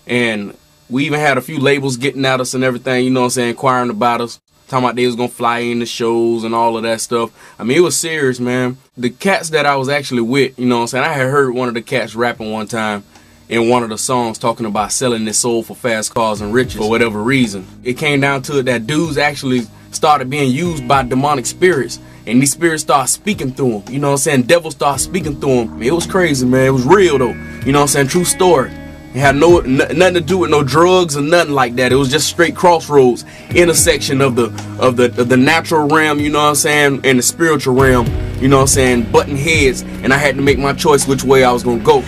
And we even had a few labels getting at us and everything, you know what I'm saying, inquiring about us, talking about they was gonna fly in the shows and all of that stuff. I mean, it was serious, man. The cats that I was actually with, you know what I'm saying, I had heard one of the cats rapping one time in one of the songs talking about selling their soul for fast cars and riches for whatever reason. It came down to it that dudes actually started being used by demonic spirits, and these spirits started speaking through them, you know what I'm saying, devils started speaking through them. I mean, it was crazy, man. It was real though, you know what I'm saying, true story. It had nothing to do with no drugs or nothing like that. It was just straight crossroads, intersection of the natural realm, you know what I'm saying, and the spiritual realm, you know what I'm saying, butting heads, and I had to make my choice which way I was gonna go.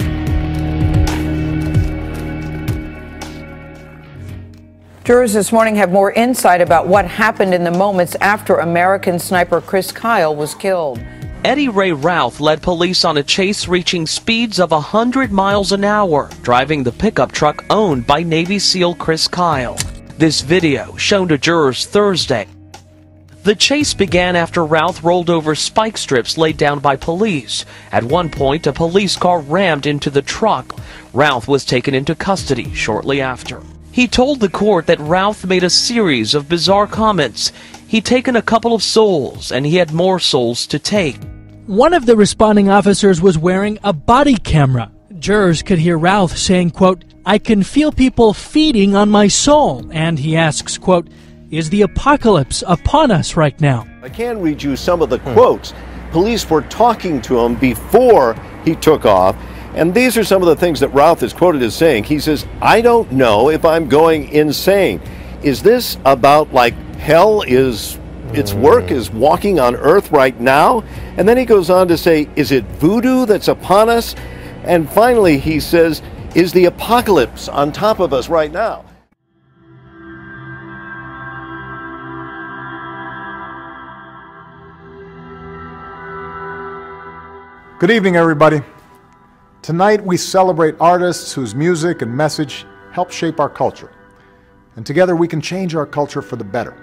Jurors this morning have more insight about what happened in the moments after American sniper Chris Kyle was killed. Eddie Ray Routh led police on a chase reaching speeds of 100 miles an hour, driving the pickup truck owned by Navy SEAL Chris Kyle. This video shown to jurors Thursday. The chase began after Routh rolled over spike strips laid down by police. At one point, a police car rammed into the truck. Routh was taken into custody shortly after. He told the court that Routh made a series of bizarre comments. He'd taken a couple of souls, and he had more souls to take. One of the responding officers was wearing a body camera. Jurors could hear Routh saying, quote, "I can feel people feeding on my soul." And he asks, quote, "Is the apocalypse upon us right now?" I can read you some of the quotes. Police were talking to him before he took off. And these are some of the things that Routh is quoted as saying. He says, "I don't know if I'm going insane. Is this about like hell is its work is walking on earth right now?" And then he goes on to say, "Is it voodoo that's upon us?" And finally he says, "Is the apocalypse on top of us right now?" Good evening, everybody. Tonight we celebrate artists whose music and message help shape our culture. And together we can change our culture for the better.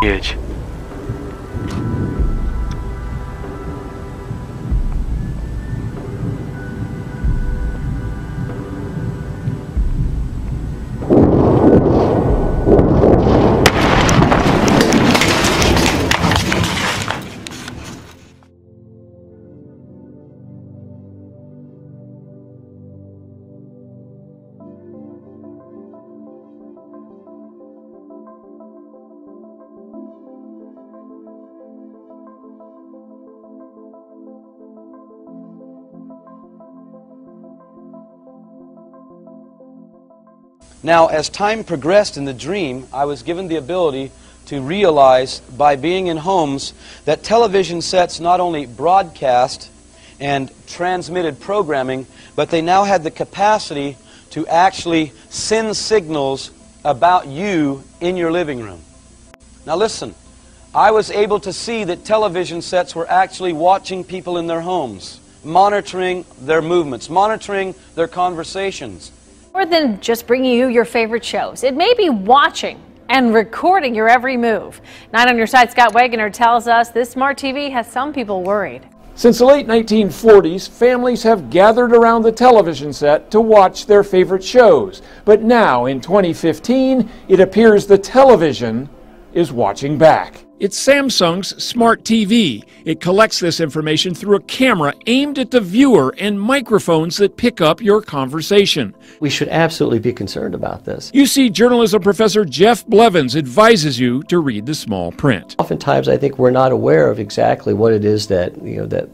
Jedź. Now, as time progressed in the dream, I was given the ability to realize by being in homes that television sets not only broadcast and transmitted programming, but they now had the capacity to actually send signals about you in your living room. Now listen, I was able to see that television sets were actually watching people in their homes, monitoring their movements, monitoring their conversations. More than just bringing you your favorite shows, it may be watching and recording your every move. 9 on your side, Scott Wagoner tells us this smart TV has some people worried. Since the late 1940s, families have gathered around the television set to watch their favorite shows. But now, in 2015, it appears the television is watching back. It's Samsung's smart TV. It collects this information through a camera aimed at the viewer and microphones that pick up your conversation. We should absolutely be concerned about this. UC journalism professor Jeff Blevins advises you to read the small print. Oftentimes, I think we're not aware of exactly what it is that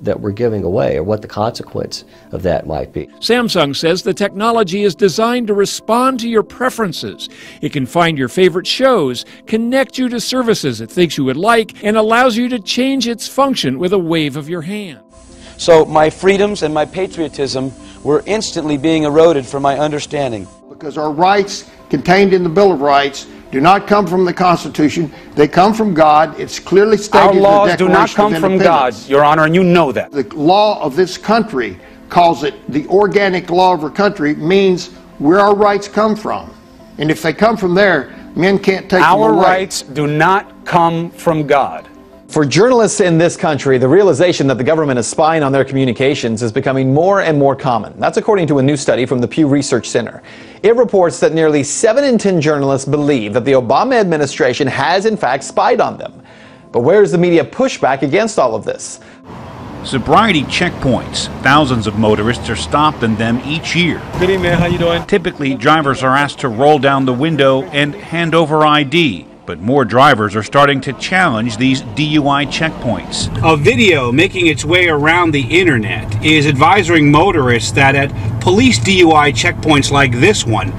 that we're giving away, or what the consequence of that might be. Samsung says the technology is designed to respond to your preferences. It can find your favorite shows, connect you to services it thinks you would like, and allows you to change its function with a wave of your hand. So my freedoms and my patriotism were instantly being eroded from my understanding. Because our rights contained in the Bill of Rights do not come from the Constitution. They come from God. It's clearly stated in the Declaration of Independence. Our laws do not come from God, Your Honor, and you know that. The law of this country calls it the organic law of our country, means where our rights come from. And if they come from there, men can't take them away. Our rights do not come from God. For journalists in this country, the realization that the government is spying on their communications is becoming more and more common. That's according to a new study from the Pew Research Center. It reports that nearly 7 in 10 journalists believe that the Obama administration has in fact spied on them. But where is the media pushback against all of this? Sobriety checkpoints. Thousands of motorists are stopped in them each year. Good evening, how you doing? Typically, drivers are asked to roll down the window and hand over ID. But more drivers are starting to challenge these DUI checkpoints. A video making its way around the internet is advising motorists that at police DUI checkpoints like this one,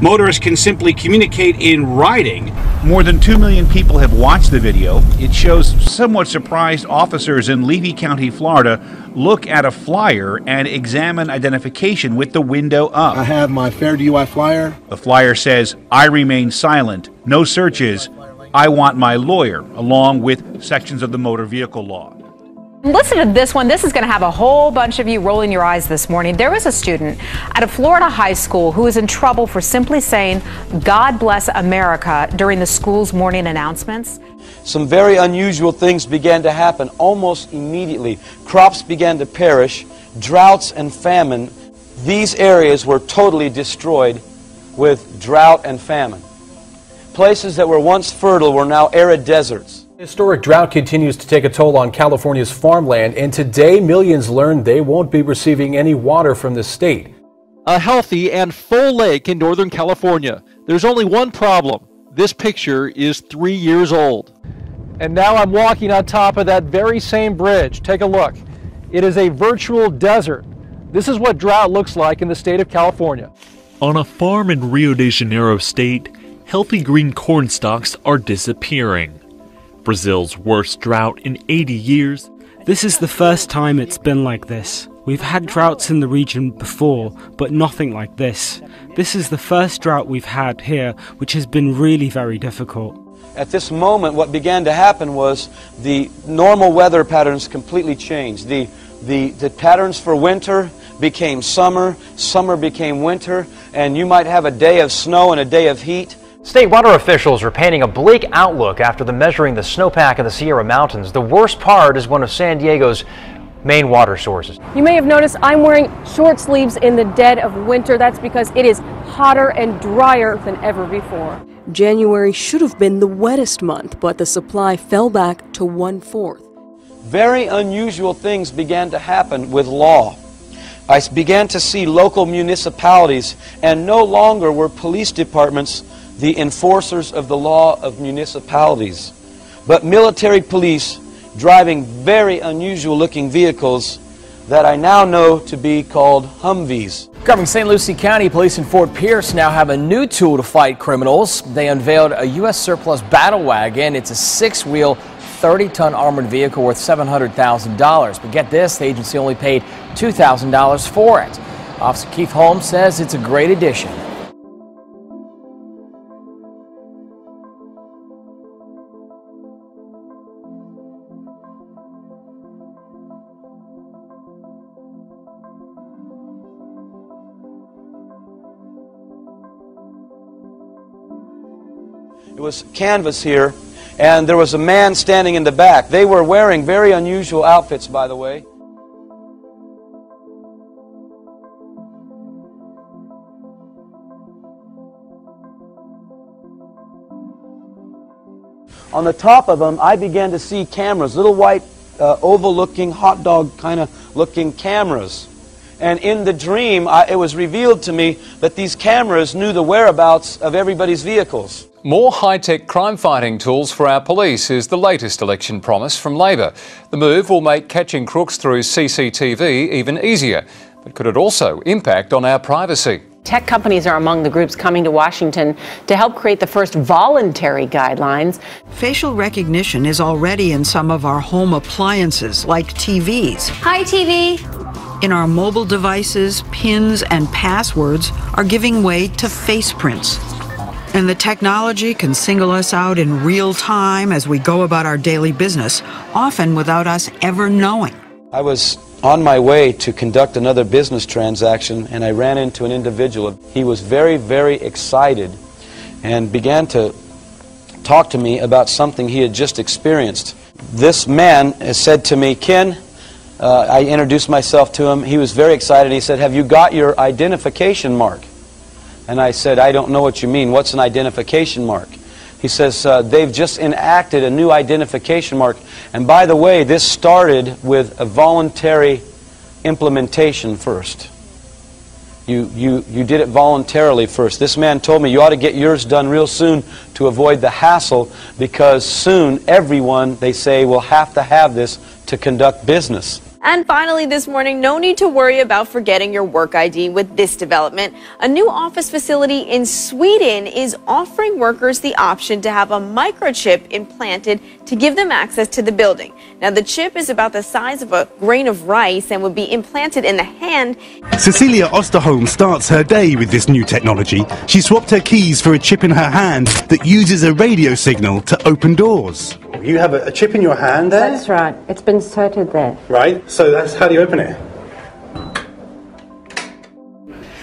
motorists can simply communicate in writing. More than 2 million people have watched the video. It shows somewhat surprised officers in Levy County, Florida, look at a flyer and examine identification with the window up. I have my fair DUI flyer. The flyer says, "I remain silent, no searches, I want my lawyer," along with sections of the motor vehicle law. Listen to this one. This is going to have a whole bunch of you rolling your eyes this morning. There was a student at a Florida high school who was in trouble for simply saying, "God bless America," during the school's morning announcements. Some very unusual things began to happen almost immediately. Crops began to perish, droughts and famine. These areas were totally destroyed with drought and famine. Places that were once fertile were now arid deserts. Historic drought continues to take a toll on California's farmland, and today millions learned they won't be receiving any water from the state. A healthy and full lake in Northern California. There's only one problem. This picture is 3 years old. And now I'm walking on top of that very same bridge. Take a look. It is a virtual desert. This is what drought looks like in the state of California. On a farm in Rio de Janeiro state, healthy green corn stalks are disappearing. Brazil's worst drought in 80 years. This is the first time it's been like this. We've had droughts in the region before, but nothing like this. This is the first drought we've had here, which has been really very difficult. At this moment, what began to happen was the normal weather patterns completely changed. The patterns for winter became summer, summer became winter, and you might have a day of snow and a day of heat. State water officials are painting a bleak outlook after measuring the snowpack in the Sierra Mountains. The worst part is one of San Diego's main water sources. You may have noticed I'm wearing short sleeves in the dead of winter. That's because it is hotter and drier than ever before. January should have been the wettest month, but the supply fell back to 1/4. Very unusual things began to happen with law. I began to see local municipalities, and no longer were police departments the enforcers of the law of municipalities, but military police driving very unusual looking vehicles that I now know to be called Humvees. Covering St. Lucie County, police in Fort Pierce now have a new tool to fight criminals. They unveiled a U.S. surplus battle wagon. It's a 6-wheel, 30-ton armored vehicle worth $700,000. But get this, the agency only paid $2,000 for it. Officer Keith Holmes says it's a great addition. It was canvas here, and there was a man standing in the back. They were wearing very unusual outfits, by the way. on the top of them, I began to see cameras, little white, oval-looking, hot dog kind of looking cameras. And in the dream, it was revealed to me that these cameras knew the whereabouts of everybody's vehicles. More high-tech crime-fighting tools for our police is the latest election promise from Labor. The move will make catching crooks through CCTV even easier. But could it also impact on our privacy? Tech companies are among the groups coming to Washington to help create the first voluntary guidelines. Facial recognition is already in some of our home appliances, like TVs. Hi, TV. In our mobile devices, pins and passwords are giving way to face prints. And the technology can single us out in real time as we go about our daily business, often without us ever knowing. I was on my way to conduct another business transaction, and I ran into an individual. He was very, very excited and began to talk to me about something he had just experienced. This man said to me, Ken, I introduced myself to him. He was very excited. He said, have you got your identification mark? And I said, I don't know what you mean. What's an identification mark? He says, they've just enacted a new identification mark. And by the way, this started with a voluntary implementation first. You did it voluntarily first. This man told me you ought to get yours done real soon to avoid the hassle, because soon everyone, they say, will have to have this to conduct business. And finally this morning, no need to worry about forgetting your work ID with this development. A new office facility in Sweden is offering workers the option to have a microchip implanted to give them access to the building. Now, the chip is about the size of a grain of rice and would be implanted in the hand. Cecilia Osterholm starts her day with this new technology. She swapped her keys for a chip in her hand that uses a radio signal to open doors. You have a chip in your hand there? That's right. It's been inserted there. Right. So that's how do you open it?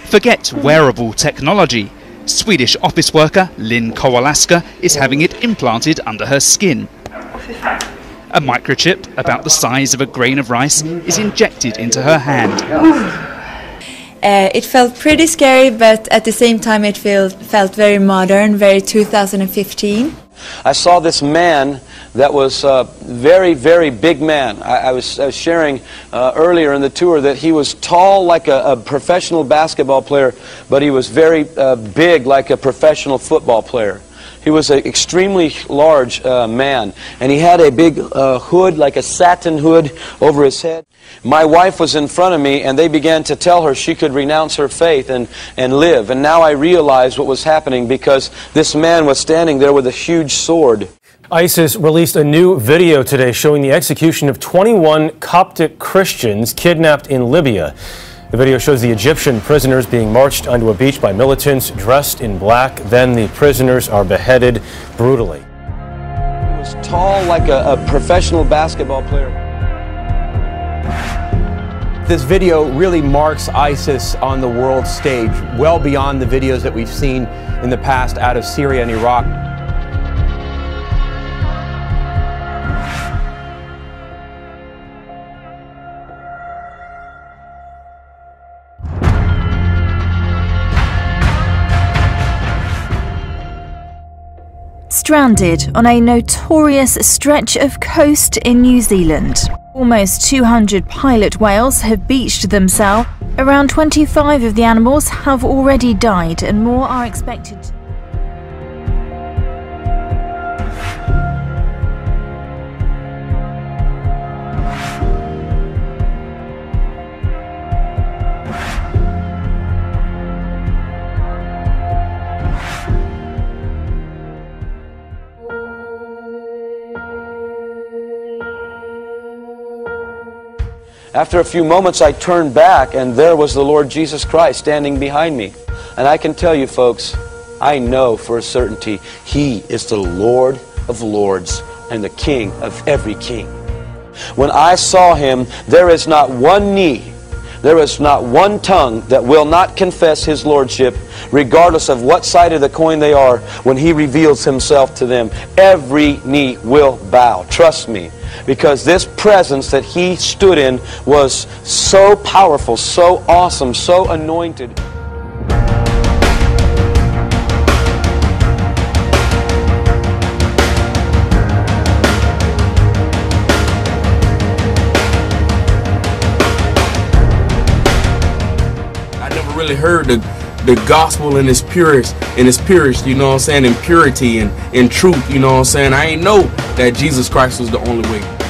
Forget wearable technology. Swedish office worker Lynn Kowalaska is having it implanted under her skin. A microchip about the size of a grain of rice is injected into her hand. It felt pretty scary, but at the same time it felt very modern, very 2015. I saw this man that was a very, very big man. I was sharing earlier in the tour that he was tall like a professional basketball player, but he was very big like a professional football player. He was an extremely large man, and he had a big hood, like a satin hood, over his head. My wife was in front of me, and they began to tell her she could renounce her faith and live. And now I realized what was happening, because this man was standing there with a huge sword. ISIS released a new video today showing the execution of 21 Coptic Christians kidnapped in Libya. The video shows the Egyptian prisoners being marched onto a beach by militants dressed in black. Then the prisoners are beheaded brutally. He was tall like a professional basketball player. This video really marks ISIS on the world stage, well beyond the videos that we've seen in the past out of Syria and Iraq. Stranded on a notorious stretch of coast in New Zealand. Almost 200 pilot whales have beached themselves. Around 25 of the animals have already died, and more are expected. After a few moments, I turned back, and there was the Lord Jesus Christ standing behind me. And I can tell you, folks, I know for a certainty He is the Lord of lords and the King of every king. When I saw Him, there is not one knee, there is not one tongue that will not confess His lordship, regardless of what side of the coin they are. When He reveals Himself to them, every knee will bow. Trust me. Because this presence that He stood in was so powerful, so awesome, so anointed. really heard the gospel in its purest, you know what I'm saying, in purity and in truth, you know what I'm saying. I ain't know that Jesus Christ was the only way.